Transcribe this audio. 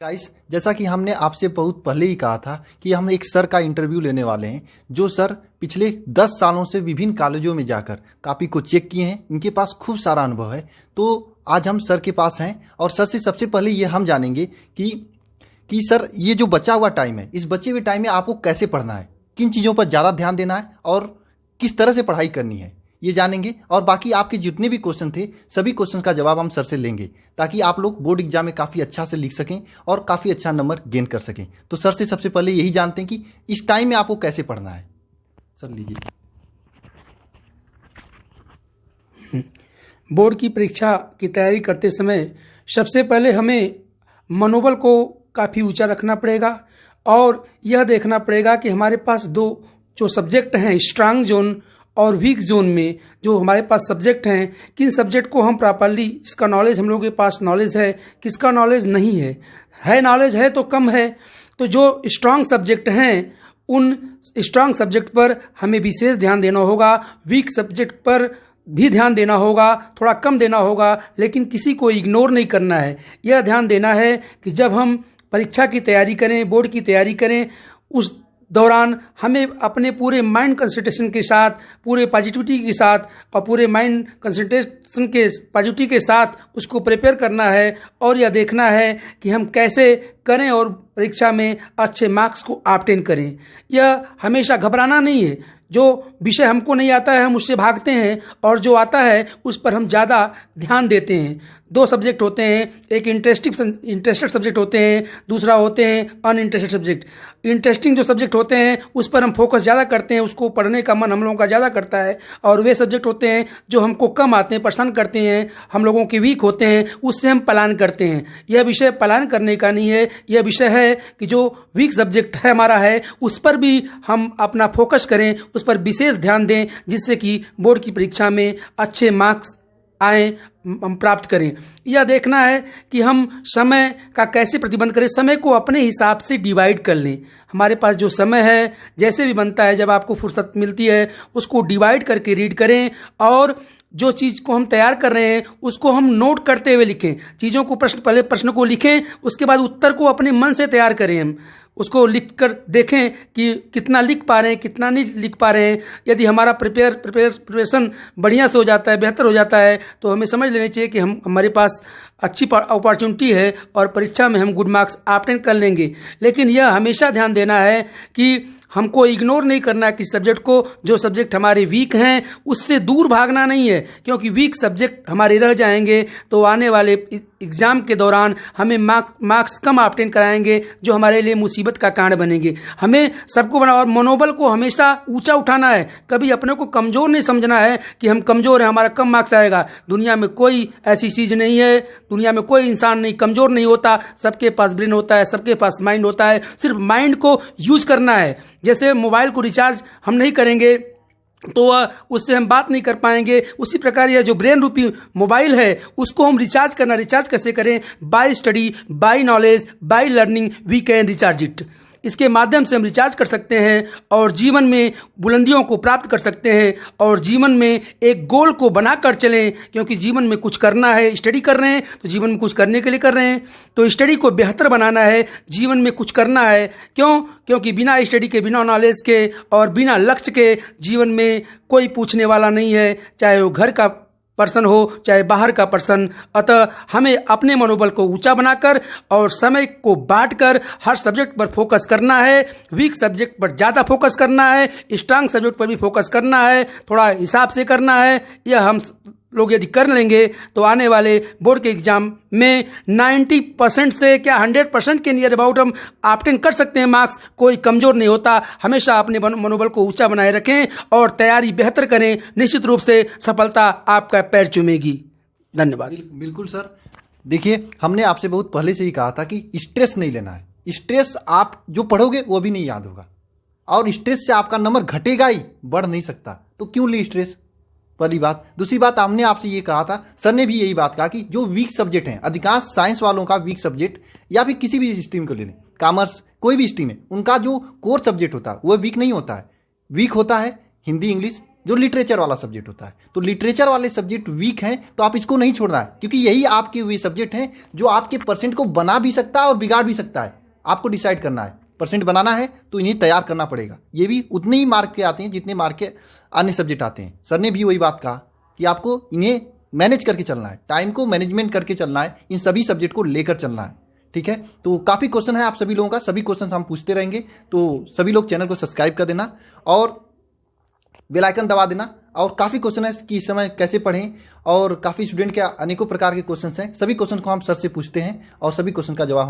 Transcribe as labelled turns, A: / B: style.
A: Guys, जैसा कि हमने आपसे बहुत पहले ही कहा था कि हम एक सर का इंटरव्यू लेने वाले हैं, जो सर पिछले 10 सालों से विभिन्न कॉलेजों में जाकर कॉपी को चेक किए हैं। इनके पास खूब सारा अनुभव है। तो आज हम सर के पास हैं और सर से सबसे पहले ये हम जानेंगे कि सर, ये जो बचा हुआ टाइम है, इस बचे हुए टाइम में आपको कैसे पढ़ना है, किन चीज़ों पर ज़्यादा ध्यान देना है और किस तरह से पढ़ाई करनी है, ये जानेंगे। और बाकी आपके जितने भी क्वेश्चन थे, सभी क्वेश्चन का जवाब हम सर से लेंगे, ताकि आप लोग बोर्ड एग्जाम में काफ़ी अच्छा से लिख सकें और काफ़ी अच्छा नंबर गेन कर सकें। तो सर से सबसे पहले यही जानते हैं कि इस टाइम में आपको कैसे पढ़ना है। सर लीजिए।
B: बोर्ड की परीक्षा की तैयारी करते समय सबसे पहले हमें मनोबल को काफ़ी ऊंचा रखना पड़ेगा और यह देखना पड़ेगा कि हमारे पास दो जो सब्जेक्ट हैं, स्ट्रांग जोन और वीक जोन में जो हमारे पास सब्जेक्ट हैं, किन सब्जेक्ट को हम प्रॉपरली, जिसका नॉलेज हम लोगों के पास नॉलेज है, किसका नॉलेज नहीं है नॉलेज है तो कम है। तो जो स्ट्रांग सब्जेक्ट हैं, उन स्ट्रांग सब्जेक्ट पर हमें विशेष ध्यान देना होगा। वीक सब्जेक्ट पर भी ध्यान देना होगा, थोड़ा कम देना होगा, लेकिन किसी को इग्नोर नहीं करना है। यह ध्यान देना है कि जब हम परीक्षा की तैयारी करें, बोर्ड की तैयारी करें, उस दौरान हमें अपने पूरे माइंड कंसंट्रेशन के साथ, पूरे पॉजिटिविटी के साथ और पूरे माइंड कंसंट्रेशन के पॉजिटिविटी के साथ उसको प्रिपेयर करना है और यह देखना है कि हम कैसे करें और परीक्षा में अच्छे मार्क्स को ऑब्टेन करें। यह हमेशा घबराना नहीं है। जो विषय हमको नहीं आता है हम उससे भागते हैं और जो आता है उस पर हम ज़्यादा ध्यान देते हैं। दो सब्जेक्ट होते हैं, एक इंटरेस्टेड सब्जेक्ट होते हैं, दूसरा होते हैं अनइंटरेस्टेड सब्जेक्ट। इंटरेस्टिंग जो सब्जेक्ट होते हैं उस पर हम फोकस ज़्यादा करते हैं, उसको पढ़ने का मन हम लोगों का ज़्यादा करता है। और वे सब्जेक्ट होते हैं जो हमको कम आते हैं, पसंद करते हैं, हम लोगों के वीक होते हैं, उससे हम पलायन करते हैं। यह विषय पलायन करने का नहीं है, यह विषय है कि जो वीक सब्जेक्ट है हमारा है, उस पर भी हम अपना फोकस करें, उस पर विशेष ध्यान दें, जिससे कि बोर्ड की परीक्षा में अच्छे मार्क्स आए, हम प्राप्त करें। यह देखना है कि हम समय का कैसे प्रतिबंध करें, समय को अपने हिसाब से डिवाइड कर लें। हमारे पास जो समय है, जैसे भी बनता है, जब आपको फुर्सत मिलती है उसको डिवाइड करके रीड करें और जो चीज़ को हम तैयार कर रहे हैं उसको हम नोट करते हुए लिखें। चीज़ों को पहले प्रश्न को लिखें, उसके बाद उत्तर को अपने मन से तैयार करें। हम उसको लिख कर देखें कि कितना लिख पा रहे हैं, कितना नहीं लिख पा रहे हैं। यदि हमारा प्रिपरेशन बढ़िया से हो जाता है, बेहतर हो जाता है, तो हमें समझ लेनी चाहिए कि हमारे पास अच्छी अपॉर्चुनिटी है और परीक्षा में हम गुड मार्क्स ऑब्टेन कर लेंगे। लेकिन यह हमेशा ध्यान देना है कि हमको इग्नोर नहीं करना है किसी सब्जेक्ट को। जो सब्जेक्ट हमारे वीक हैं उससे दूर भागना नहीं है, क्योंकि वीक सब्जेक्ट हमारे रह जाएंगे तो आने वाले एग्जाम के दौरान हमें मार्क्स कम ऑब्टेन कराएंगे, जो हमारे लिए मुसीबत का कारण बनेंगे। हमें सबको बना और मनोबल को हमेशा ऊंचा उठाना है। कभी अपने को कमज़ोर नहीं समझना है कि हम कमज़ोर हैं, हमारा कम मार्क्स आएगा। दुनिया में कोई ऐसी चीज़ नहीं है, दुनिया में कोई इंसान नहीं कमज़ोर नहीं होता। सबके पास ब्रेन होता है, सबके पास माइंड होता है, सिर्फ माइंड को यूज करना है। जैसे मोबाइल को रिचार्ज हम नहीं करेंगे तो उससे हम बात नहीं कर पाएंगे, उसी प्रकार यह जो ब्रेन रूपी मोबाइल है उसको हम रिचार्ज कैसे करें? By study, by knowledge, by learning we can recharge it. इसके माध्यम से हम रिचार्ज कर सकते हैं और जीवन में बुलंदियों को प्राप्त कर सकते हैं और जीवन में एक गोल को बनाकर चलें, क्योंकि जीवन में कुछ करना है। स्टडी कर रहे हैं तो जीवन में कुछ करने के लिए कर रहे हैं, तो स्टडी को बेहतर बनाना है, जीवन में कुछ करना है। क्योंकि बिना स्टडी के, बिना नॉलेज के और बिना लक्ष्य के जीवन में कोई पूछने वाला नहीं है, चाहे वो घर का पर्सन हो चाहे बाहर का पर्सन। अतः हमें अपने मनोबल को ऊंचा बनाकर और समय को बांटकर हर सब्जेक्ट पर फोकस करना है। वीक सब्जेक्ट पर ज़्यादा फोकस करना है, स्ट्रांग सब्जेक्ट पर भी फोकस करना है, थोड़ा हिसाब से करना है। यह हम लोग यदि कर लेंगे तो आने वाले बोर्ड के एग्जाम में 90% से क्या 100% के नियर अबाउट हम ऑब्टेन कर सकते हैं मार्क्स। कोई कमज़ोर नहीं होता। हमेशा अपने मनोबल को ऊंचा बनाए रखें और तैयारी बेहतर करें। निश्चित रूप से सफलता आपका पैर चूमेगी। धन्यवाद।
A: बिल्कुल सर, देखिए, हमने आपसे बहुत पहले से ही कहा था कि स्ट्रेस नहीं लेना है। स्ट्रेस आप जो पढ़ोगे वो भी नहीं याद होगा और स्ट्रेस से आपका नंबर घटेगा ही, बढ़ नहीं सकता। तो क्यों ले स्ट्रेस? पहली बात। दूसरी बात, हमने आपसे ये कहा था, सर ने भी यही बात कहा कि जो वीक सब्जेक्ट हैं, अधिकांश साइंस वालों का वीक सब्जेक्ट या फिर किसी भी स्ट्रीम को ले लें, कॉमर्स कोई भी स्ट्रीम है, उनका जो कोर सब्जेक्ट होता है वो वीक नहीं होता है। वीक होता है हिंदी, इंग्लिश, जो लिटरेचर वाला सब्जेक्ट होता है। तो लिटरेचर वाले सब्जेक्ट वीक हैं तो आप इसको नहीं छोड़ना है, क्योंकि यही आपके वे सब्जेक्ट हैं जो आपके परसेंट को बना भी सकता है और बिगाड़ भी सकता है। आपको डिसाइड करना है, परसेंट बनाना है तो इन्हें तैयार करना पड़ेगा। ये भी उतने ही मार्क के आते हैं जितने मार्क के अन्य सब्जेक्ट आते हैं। सर ने भी वही बात कहा कि आपको इन्हें मैनेज करके चलना है, टाइम को मैनेजमेंट करके चलना है, इन सभी सब्जेक्ट को लेकर चलना है। ठीक है, तो काफ़ी क्वेश्चन है आप सभी लोगों का, सभी क्वेश्चन हम पूछते रहेंगे। तो सभी लोग चैनल को सब्सक्राइब कर देना और बेल आइकन दबा देना। और काफ़ी क्वेश्चन है कि इस समय कैसे पढ़ें, और काफ़ी स्टूडेंट के अनेकों प्रकार के क्वेश्चन हैं। सभी क्वेश्चन को हम सर से पूछते हैं और सभी क्वेश्चन का जवाब